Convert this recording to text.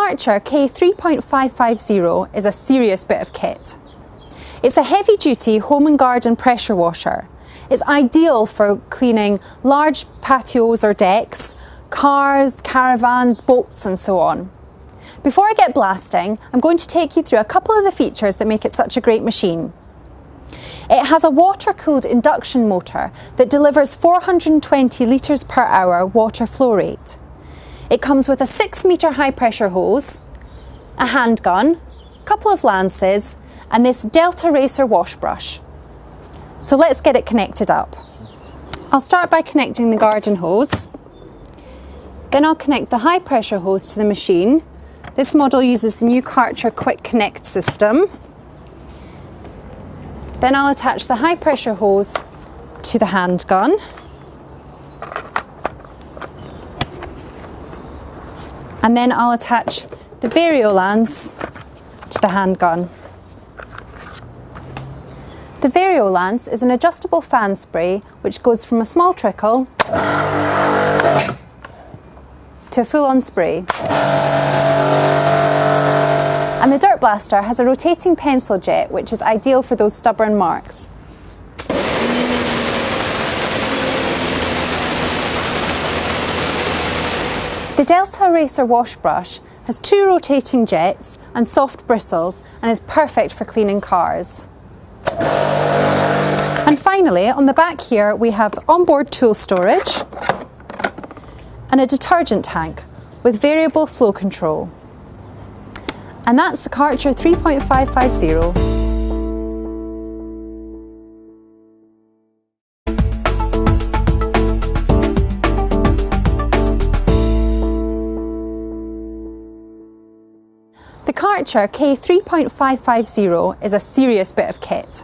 Karcher K3.550 is a serious bit of kit. It's a heavy-duty home and garden pressure washer. It's ideal for cleaning large patios or decks, cars, caravans, boats and so on. Before I get blasting, I'm going to take you through a couple of the features that make it such a great machine. It has a water-cooled induction motor that delivers 420 litres per hour water flow rate. It comes with a 6-metre high-pressure hose, a handgun, a couple of lances and this Delta Racer wash brush. So let's get it connected up. I'll start by connecting the garden hose. Then I'll connect the high-pressure hose to the machine. This model uses the new Karcher Quick Connect system. Then I'll attach the high-pressure hose to the handgun. And then I'll attach the Variolance to the handgun. The Variolance is an adjustable fan spray which goes from a small trickle to a full-on spray. And the Dirt Blaster has a rotating pencil jet which is ideal for those stubborn marks. The Delta Racer wash brush has 2 rotating jets and soft bristles and is perfect for cleaning cars. And finally, on the back here we have onboard tool storage and a detergent tank with variable flow control. And that's the Karcher 3.550. The Karcher K3.550 is a serious bit of kit.